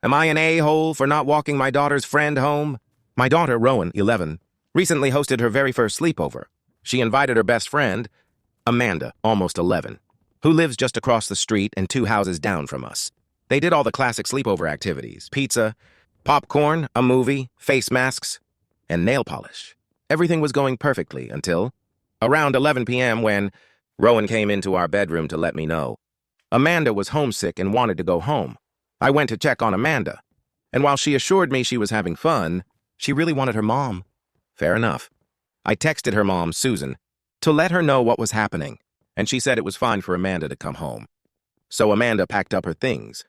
Am I an a-hole for not walking my daughter's friend home? My daughter, Rowan, 11, recently hosted her very first sleepover. She invited her best friend, Amanda, almost 11, who lives just across the street and 2 houses down from us. They did all the classic sleepover activities: pizza, popcorn, a movie, face masks, and nail polish. Everything was going perfectly until around 11 p.m. when Rowan came into our bedroom to let me know Amanda was homesick and wanted to go home. I went to check on Amanda, and while she assured me she was having fun, she really wanted her mom. Fair enough. I texted her mom, Susan, to let her know what was happening, and she said it was fine for Amanda to come home. So Amanda packed up her things,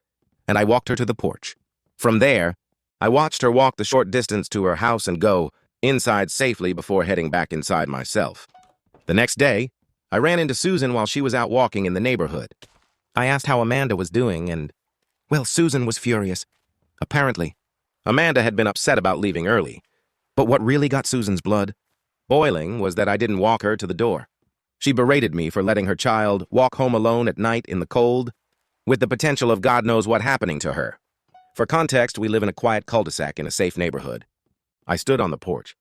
and I walked her to the porch. From there, I watched her walk the short distance to her house and go inside safely before heading back inside myself. The next day, I ran into Susan while she was out walking in the neighborhood. I asked how Amanda was doing, and, well, Susan was furious. Apparently, Amanda had been upset about leaving early. But what really got Susan's blood boiling was that I didn't walk her to the door. She berated me for letting her child walk home alone at night in the cold, with the potential of God knows what happening to her. For context, we live in a quiet cul-de-sac in a safe neighborhood. I stood on the porch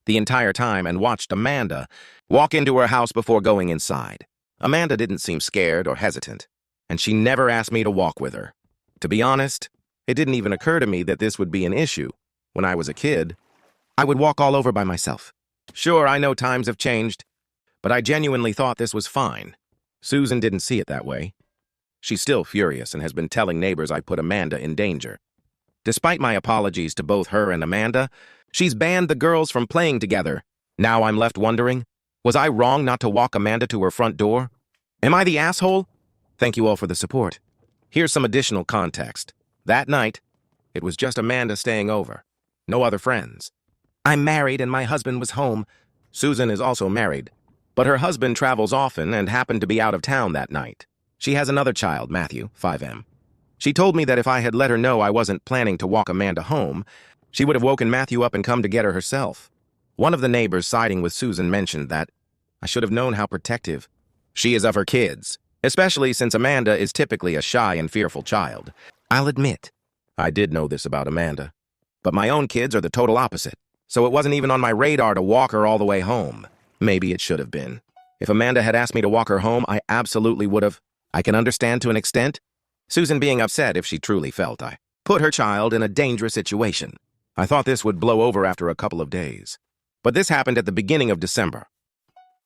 the entire time and watched Amanda walk into her house before going inside. Amanda didn't seem scared or hesitant, and she never asked me to walk with her. To be honest, it didn't even occur to me that this would be an issue. When I was a kid, I would walk all over by myself. Sure, I know times have changed, but I genuinely thought this was fine. Susan didn't see it that way. She's still furious and has been telling neighbors I put Amanda in danger. Despite my apologies to both her and Amanda, she's banned the girls from playing together. Now I'm left wondering, was I wrong not to walk Amanda to her front door? Am I the asshole? Thank you all for the support. Here's some additional context. That night, it was just Amanda staying over. No other friends. I'm married and my husband was home. Susan is also married, but her husband travels often and happened to be out of town that night. She has another child, Matthew, 5M. She told me that if I had let her know I wasn't planning to walk Amanda home, she would have woken Matthew up and come to get her herself. One of the neighbors siding with Susan mentioned that I should have known how protective she is of her kids, especially since Amanda is typically a shy and fearful child. I'll admit, I did know this about Amanda, but my own kids are the total opposite, so it wasn't even on my radar to walk her all the way home. Maybe it should have been. If Amanda had asked me to walk her home, I absolutely would have. I can understand to an extent Susan being upset if she truly felt I put her child in a dangerous situation. I thought this would blow over after a couple of days. But this happened at the beginning of December.